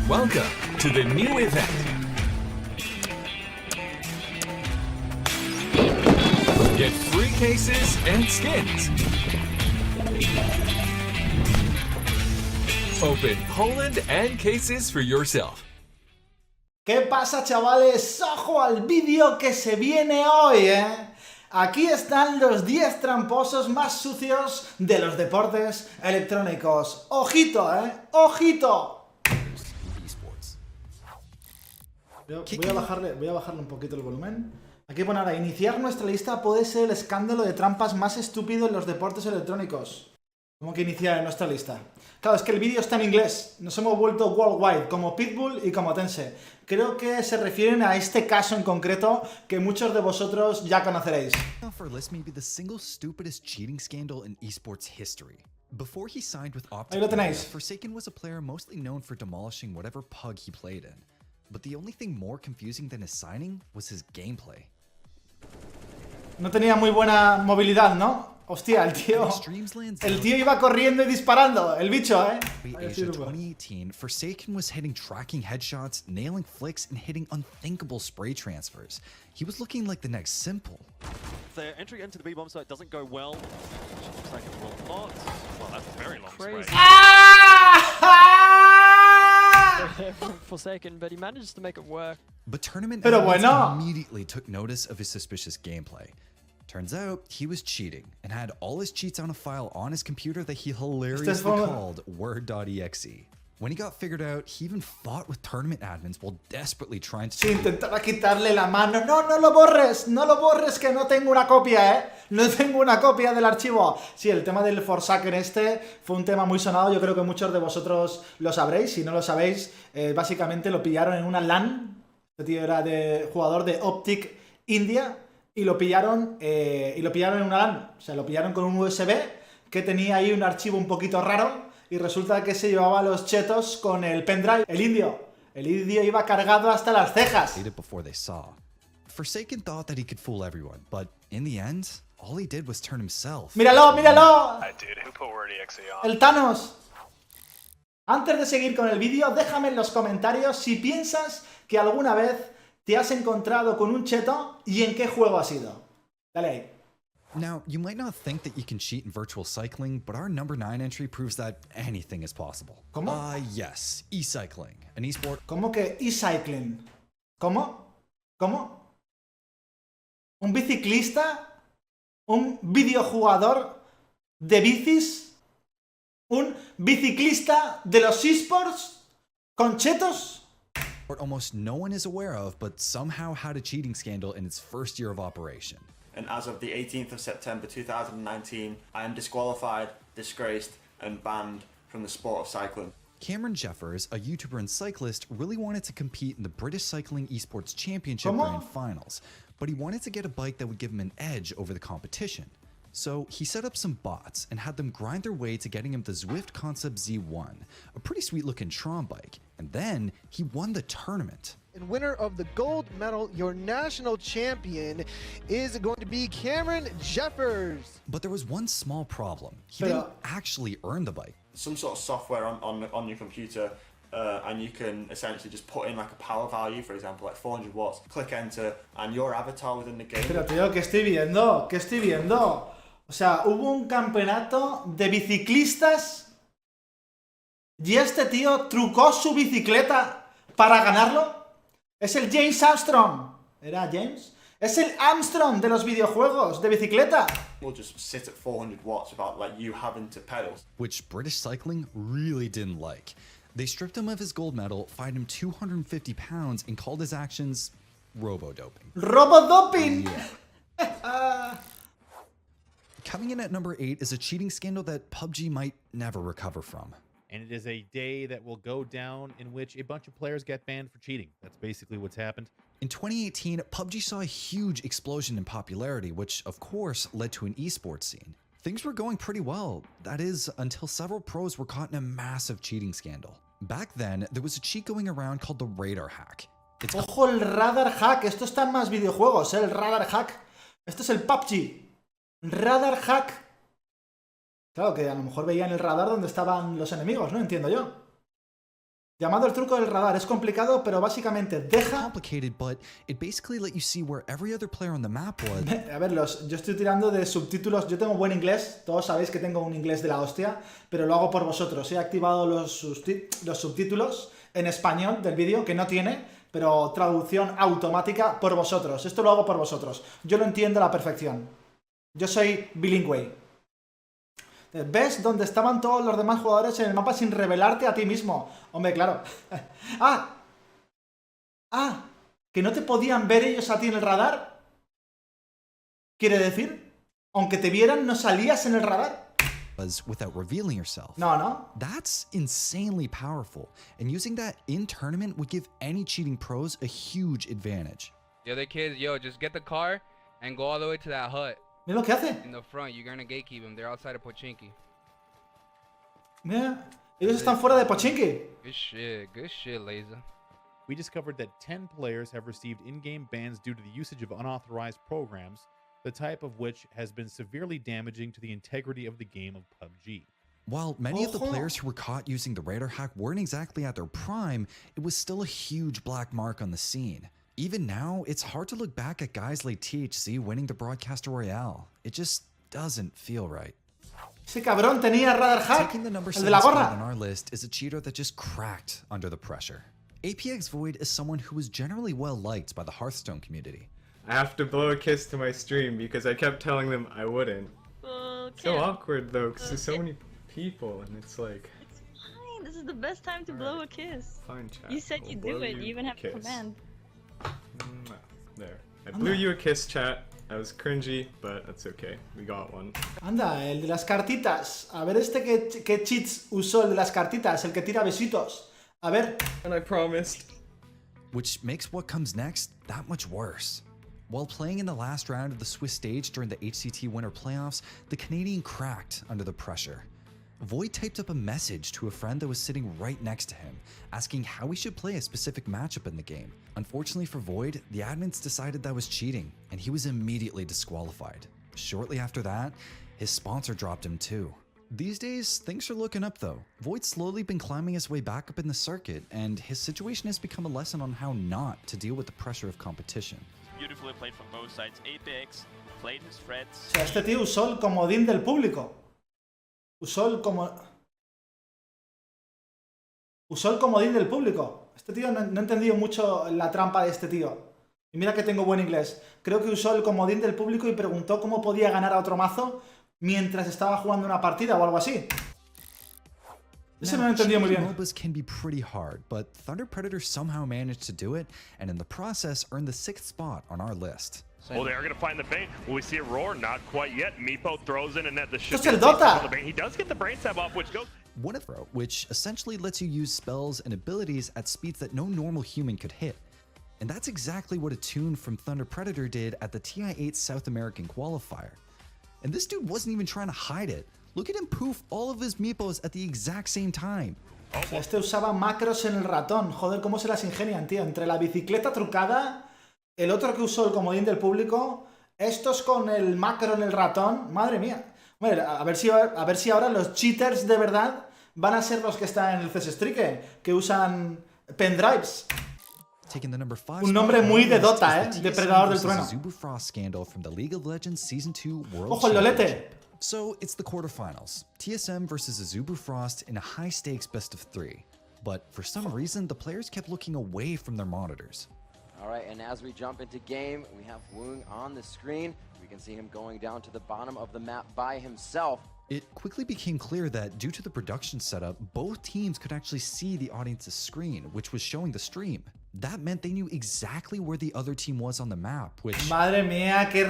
Welcome to the new event. Get free cases and skins. Open Poland and cases for yourself. ¿Qué pasa, chavales? ¡Ojo al vídeo que se viene hoy, Aquí están los 10 tramposos más sucios de los deportes electrónicos. ¡Ojito, ¡Ojito! Voy a bajarle un poquito el volumen. Aquí pone ahora, iniciar nuestra lista puede ser el escándalo de trampas más estúpido en los deportes electrónicos. ¿Cómo que iniciar en nuestra lista? Claro, es que el vídeo está en inglés. Nos hemos vuelto worldwide, como Pitbull y como Tense. Creo que se refieren a este caso en concreto que muchos de vosotros ya conoceréis. For list may be the single stupidest cheating scandal in esports history. Before he signed with Ahí lo tenéis. Forsaken was a player mostly known for demolishing whatever pug he played in. But the only thing more confusing than his signing was his gameplay. No tenía muy buena movilidad, ¿no? Hostia, el tío iba corriendo y disparando, el bicho, Asia 2018, Forsaken was hitting tracking headshots, nailing flicks, and hitting unthinkable spray transfers. He was looking like the next Simple. Their entry into the B bomb site doesn't go well. Looks like it will not. Well, that's a very long spray. Forsaken, but he managed to make it work. But tournament Pero admins bueno. immediately took notice of his suspicious gameplay. Turns out he was cheating and had all his cheats on a file on his computer that he hilariously called word.exe. When he got figured out, he even fought with tournament admins while desperately trying to... Sí, intentaba quitarle la mano. No, no lo borres, no lo borres, que no tengo una copia, No tengo una copia del archivo. Sí, el tema del Forsaken fue un tema muy sonado. Yo creo que muchos de vosotros lo sabréis. Si no lo sabéis, básicamente lo pillaron en una LAN. Este tío era jugador de Optic India. Y lo pillaron en una LAN. O sea, lo pillaron con un USB que tenía ahí un archivo un poquito raro. Y resulta que se llevaba los chetos con el pendrive. El indio iba cargado hasta las cejas. Forsaken thought that he could fool everyone, but in the end, all he did was turn himself. ¡Míralo, míralo! El Thanos. Antes de seguir con el vídeo, déjame en los comentarios si piensas que alguna vez te has encontrado con un cheto y en qué juego ha sido. Dale ahí. Now, you might not think that you can cheat in virtual cycling, but our number 9 entry proves that anything is possible. ¿Cómo? Yes, ECycling, an esport... ¿Cómo que ECycling? ¿Cómo? ¿Un biciclista? ¿Un videojugador de bicis? ¿Un biciclista de los esports? ¿Con chetos? Almost no one is aware of, but somehow had a cheating scandal in its first year of operation. And as of the 18th of September 2019, I am disqualified, disgraced, and banned from the sport of cycling. Cameron Jeffers, a YouTuber and cyclist, really wanted to compete in the British Cycling Esports Championship Grand Finals, but he wanted to get a bike that would give him an edge over the competition. So he set up some bots and had them grind their way to getting him the Zwift Concept Z1, a pretty sweet looking Tron bike, and then he won the tournament. And winner of the gold medal, your national champion, is going to be Cameron Jeffers. But there was one small problem. He didn't actually earn the bike. Some sort of software on your computer, and you can essentially just put in like a power value, for example, like 400 watts, click enter, and your avatar within the game. Pero tío, ¿qué estoy viendo? ¿Qué estoy viendo? O sea, hubo un campeonato de biciclistas y este tío trucó su bicicleta para ganarlo. Es el James Armstrong. ¿Era James? Es el Armstrong de los videojuegos de bicicleta. We'll just sit at 400 watts without like you having to pedal. Which British Cycling really didn't like. They stripped him of his gold medal, fined him £250, and called his actions robo-doping. Robo-doping! Yeah. Coming in at number 8 is a cheating scandal that PUBG might never recover from. And it is a day that will go down in which a bunch of players get banned for cheating. That's basically what's happened. In 2018, PUBG saw a huge explosion in popularity, which of course led to an esports scene. Things were going pretty well, that is, until several pros were caught in a massive cheating scandal. Back then, there was a cheat going around called the radar hack. Ojo, el radar hack, esto está en más videojuegos, el radar hack. Esto es el PUBG. Radar hack. Claro, que a lo mejor veían el radar donde estaban los enemigos, ¿no? Entiendo yo. Llamado el truco del radar. Es complicado, pero básicamente deja... Complicated, but it basically let you see where every other player on the map was. A ver, yo estoy tirando de subtítulos. Yo tengo buen inglés. Todos sabéis que tengo un inglés de la hostia. Pero lo hago por vosotros. He activado los subtítulos en español del vídeo, que no tiene, pero traducción automática por vosotros. Esto lo hago por vosotros. Yo lo entiendo a la perfección. Yo soy bilingüe. ¿Ves dónde estaban todos los demás jugadores en el mapa sin revelarte a ti mismo? Hombre, claro. ¿Que no te podían ver ellos a ti en el radar? ¿Quiere decir? Aunque te vieran, ¿no salías en el radar? Without revealing yourself. No. That's insanely powerful, and using that in tournament would give any cheating pros a huge advantage. The other kids, yo, just get the car and go all the way to that hut. Mira lo que hace. In the front, you're gonna gatekeep them. They're outside of Pochinki. Mira, ellos están fuera de Pochinki. Good shit, Laser. We discovered that 10 players have received in-game bans due to the usage of unauthorized programs, the type of which has been severely damaging to the integrity of the game of PUBG. While many of the players who were caught using the radar hack weren't exactly at their prime, it was still a huge black mark on the scene. Even now, it's hard to look back at guys like THC winning the Broadcaster Royale. It just doesn't feel right. Ese cabrón tenía radar hack. Taking the number El 7 de la spot gorra. on our list is a cheater that just cracked under the pressure. APX Void is someone who was generally well liked by the Hearthstone community. I have to blow a kiss to my stream because I kept telling them I wouldn't. Okay. So awkward though, because there's so many people and it's like... It's fine. This is the best time to blow a kiss. Fine, chat. You said I'll you blow do it. You even have a kiss. command. There. I blew you a kiss, chat. I was cringy, but that's okay. We got one. Anda, el de las cartitas. A ver qué cheats usó el de las cartitas, el que tira besitos. A ver. And I promised. Which makes what comes next that much worse. While playing in the last round of the Swiss stage during the HCT Winter Playoffs, the Canadian cracked under the pressure. Void typed up a message to a friend that was sitting right next to him, asking how he should play a specific matchup in the game. Unfortunately for Void, the admins decided that was cheating, and he was immediately disqualified. Shortly after that, his sponsor dropped him too. These days, things are looking up though. Void's slowly been climbing his way back up in the circuit, and his situation has become a lesson on how not to deal with the pressure of competition. Beautifully played from both sides. Apex played his threats. O sea, este tío usó el comodín del público. Usó el comodín del público. Este tío no he entendido mucho la trampa de este tío. Y mira que tengo buen inglés. Creo que usó el comodín del público y preguntó cómo podía ganar a otro mazo mientras estaba jugando una partida o algo así. Eso no lo he entendido muy bien. MOBAs can be pretty hard, but Thunder Predator somehow managed to do it, and in the process earned the 6th spot on our list. Oh, they are going to find the bait. Will we see a roar? Not quite yet. Meepo throws in, and that the Esto es el Dota. He does get the brain stab off, which goes. One of throw, which essentially lets you use spells and abilities at speeds that no normal human could hit. And that's exactly what a tune from Thunder Predator did at the TI-8 South American qualifier. And this dude wasn't even trying to hide it. Look at him poof all of his meepos at the exact same time. O sea, este usaba macros en el ratón. Joder, cómo se las ingenian, tío. Entre la bicicleta trucada, el otro que usó el comodín del público, estos con el macro en el ratón. Madre mía. Bueno, a ver si ahora los cheaters de verdad van a ser los que están en el CSStrike, que usan pendrives. Un nombre muy de Dota, Depredador del Trueno. ¡Ojo el lolete! So it's the quarterfinals. TSM versus Azubu Frost in a high-stakes best-of-3. But for some reason, the players kept looking away from their monitors. Alright, and as we jump into game, we have Woong on the screen. We can see him going down to the bottom of the map by himself. It quickly became clear that due to the production setup, both teams could actually see the audience's screen, which was showing the stream. That meant they knew exactly where the other team was on the map, which... Madre mía, qué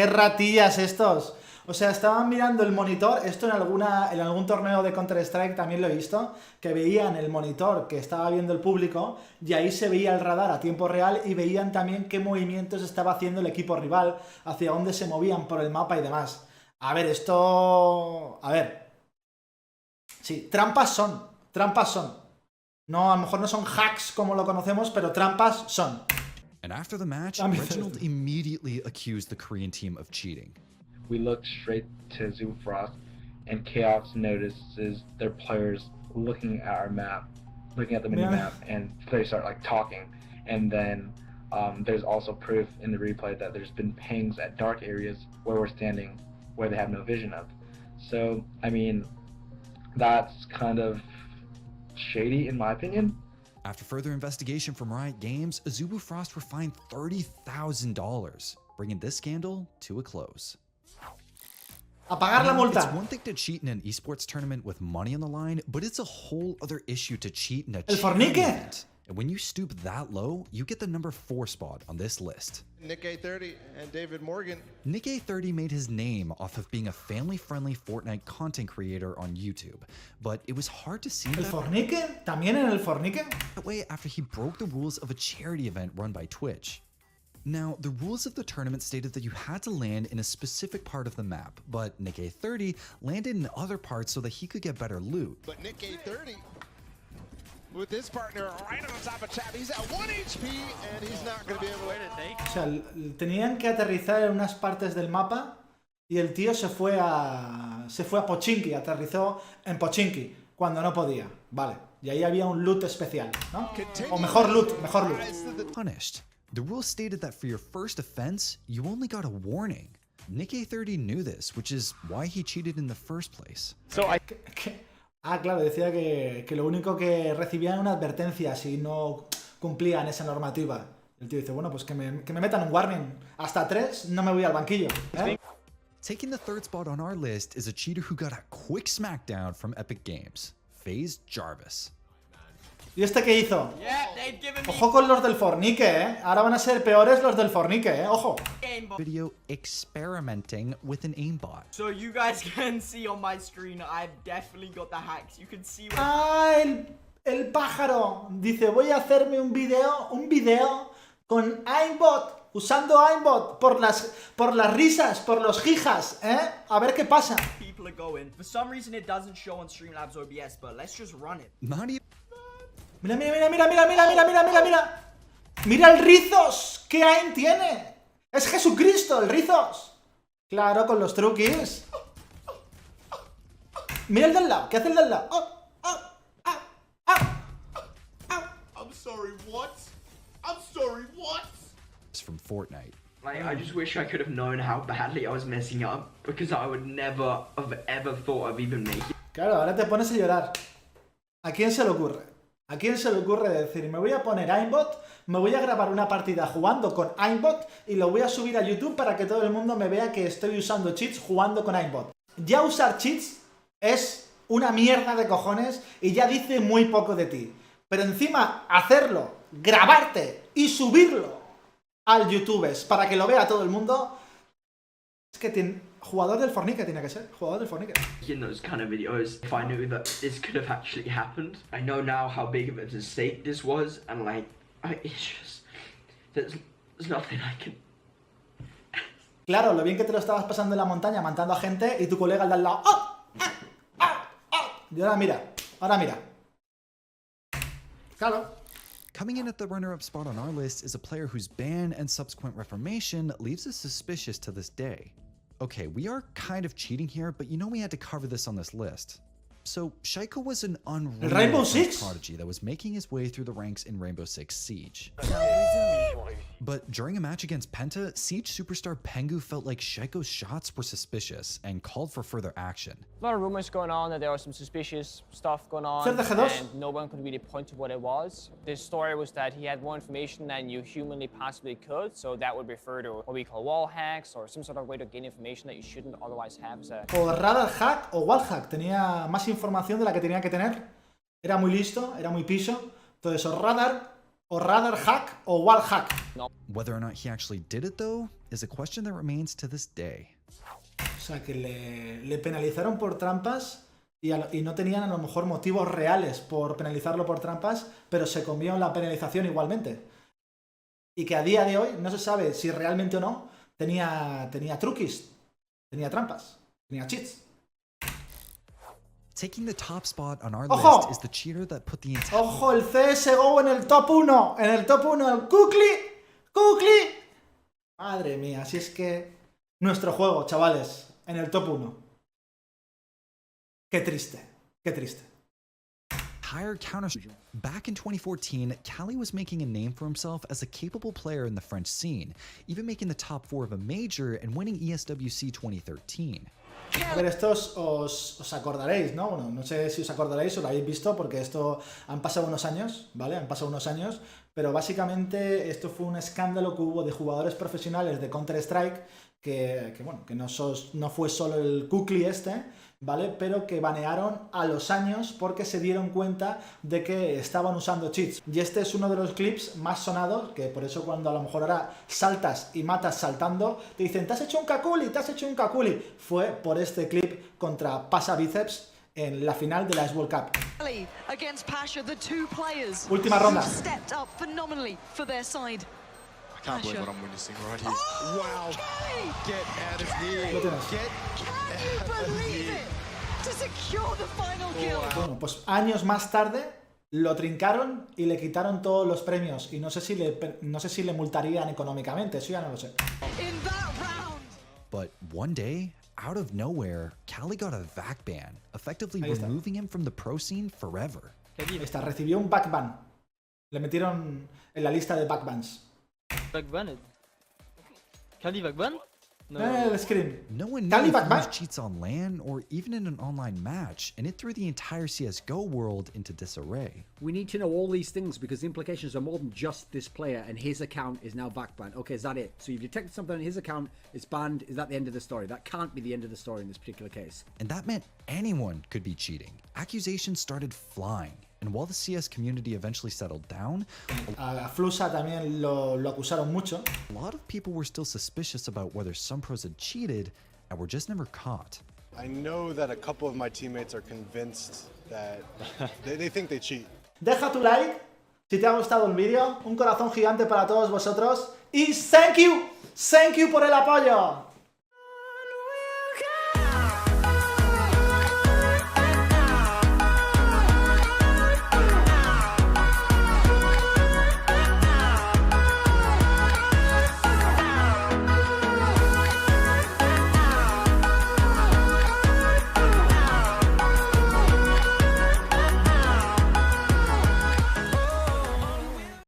ratillas estos. O sea, estaban mirando el monitor, esto en algún torneo de Counter-Strike también lo he visto, que veían el monitor que estaba viendo el público y ahí se veía el radar a tiempo real y veían también qué movimientos estaba haciendo el equipo rival, hacia dónde se movían por el mapa y demás. A ver, esto... A ver. Sí, trampas son. No, a lo mejor no son hacks como lo conocemos, pero trampas son. And after the match, Reginald immediately accused the Korean team of cheating. We look straight to Zoo Frost, and Chaos notices their players looking at our map looking at the minimap, and players start like talking, and then there's also proof in the replay that there's been pings at dark areas where we're standing where they have no vision of. So I mean, that's kind of shady in my opinion. After further investigation from Riot Games, Azubu Frost were fined $30,000, bringing this scandal to a close. A pagar la multa. It's one thing to cheat in an esports tournament with money on the line, but it's a whole other issue to cheat in a El fornique. event. And when you stoop that low, you get the number 4 spot on this list. Nick A30 and David Morgan. Nick A30 made his name off of being a family-friendly Fortnite content creator on YouTube, but it was hard to see El fornique? ¿También en el fornique? that way after he broke the rules of a charity event run by Twitch. Now, the rules of the tournament stated that you had to land in a specific part of the map, but Nick A30 landed in other parts so that he could get better loot. But Nick A30 with his partner right on top of Chad. He's at 1 HP and he's not going to be able to... O sea, tenían que aterrizar en unas partes del mapa y el tío se fue a Pochinki, aterrizó en Pochinki cuando no podía. Vale, y ahí había un loot especial, ¿no? O mejor loot. Punished. The rules stated that for your first offense, you only got a warning. Nick A30 knew this, which is why he cheated in the first place. Claro, decía que lo único que recibían era una advertencia si no cumplían esa normativa. El tío dice, bueno, pues que me metan un warning. Hasta 3 no me voy al banquillo. Taking the 3rd spot on our list is a cheater who got a quick smackdown from Epic Games, FezJarvis. ¿Y este qué hizo? Ojo con los del fornique, Ahora van a ser peores los del fornique, Ojo. Video experimenting with an aimbot. So you guys can see on my screen, I've definitely got the hacks. You can see what... El pájaro dice, voy a hacerme un video con aimbot, usando aimbot por las risas, por los jijas, A ver qué pasa. People are going. For some reason it doesn't show on Streamlabs OBS, but let's just run it. Not even... Mira. Mira el Rizos. ¿Qué aim tiene? Es Jesucristo, el Rizos. Claro, con los truquis. Mira el del lado. ¿Qué hace el del lado? I'm sorry, what? I'm sorry, what? It's from Fortnite. Like, I just wish I could have known how badly I was messing up, because I would never have ever thought of even making it. Claro, ahora te pones a llorar. ¿A quién se le ocurre? ¿A quién se le ocurre decir, me voy a poner aimbot, me voy a grabar una partida jugando con aimbot y lo voy a subir a YouTube para que todo el mundo me vea que estoy usando cheats jugando con aimbot? Ya usar cheats es una mierda de cojones y ya dice muy poco de ti. Pero encima hacerlo, grabarte y subirlo al YouTube para que lo vea todo el mundo, es que jugador del fornique tiene que ser, jugador del fornique. In those kind of videos, if I knew that this could have actually happened, I know now how big of a mistake this was, and like, it's just, there's nothing I can... Claro, lo bien que te lo estabas pasando en la montaña matando a gente y tu colega al de al lado, y ahora mira. Claro. Coming in at the runner-up spot on our list is a player whose ban and subsequent reformation leaves us suspicious to this day. Okay, we are kind of cheating here, but you know we had to cover this on this list. So, Shaco was an unreal prodigy that was making his way through the ranks in Rainbow Six Siege. But during a match against Penta, Siege superstar Pengu felt like Shaco's shots were suspicious and called for further action. A lot of rumors going on that there was some suspicious stuff going on, and no one could really point to what it was. The story was that he had more information than you humanly possibly could, so that would refer to what we call wall hacks or some sort of way to gain information that you shouldn't otherwise have. O radar hack o wall hack, tenía más información de la que tenía que tener, era muy listo, era muy piso, todo eso, radar hack o wall hack. Whether or not he actually did it though, is a question that remains to this day. O sea que le penalizaron por trampas y no tenían a lo mejor motivos reales por penalizarlo por trampas, pero se comió la penalización igualmente. Y que a día de hoy no se sabe si realmente o no tenía truquis, tenía trampas, tenía cheats. Taking the top spot on our list is the cheater that put the entire... ¡Ojo! El CSGO en el top 1. En el top 1. El Kukli. Madre mía. Así es que... Nuestro juego, chavales. En el top 1. Qué triste. entire counter. Back in 2014, Calli was making a name for himself as a capable player in the French scene, even making the top 4 of a major and winning ESWC 2013. A ver, estos os acordaréis, ¿no? Bueno, no sé si os acordaréis o lo habéis visto porque esto han pasado unos años, ¿vale? Han pasado unos años, pero básicamente esto fue un escándalo que hubo de jugadores profesionales de Counter-Strike que no fue solo el Kukli ¿vale? Pero que banearon a los años porque se dieron cuenta de que estaban usando cheats. Y este es uno de los clips más sonados, que por eso cuando a lo mejor ahora saltas y matas saltando, te dicen, te has hecho un Kakuli, te has hecho un Kakuli. Fue por este clip contra Pasa Bíceps en la final de la World Cup. Última ronda. I can't believe what I'm witnessing right here. Wow. Get out of here. Get out of here. To secure the final kill. Bueno, pues años más tarde lo trincaron y le quitaron todos los premios y no sé si le multarían económicamente, eso ya no lo sé. But one day, out of nowhere, Calli got a VAC ban, effectively removing him from the pro scene forever. Recibió un back ban. Le metieron en la lista de back bans. Back banned? Calli back ban? No. El screen. No one knew if cheats on LAN or even in an online match, and it threw the entire CSGO world into disarray. We need to know all these things because the implications are more than just this player and his account is now back banned. Okay, is that it? So you've detected something on his account, it's banned, is that the end of the story? That can't be the end of the story in this particular case. And that meant anyone could be cheating. Accusations started flying. And while the CS community eventually settled down, a Flusa también lo acusaron mucho. A lot of people were still suspicious about whether some pros had cheated and were just never caught. I know that a couple of my teammates are convinced that they think they cheat. Deja tu like si te ha gustado el vídeo, un corazón gigante para todos vosotros y thank you por el apoyo.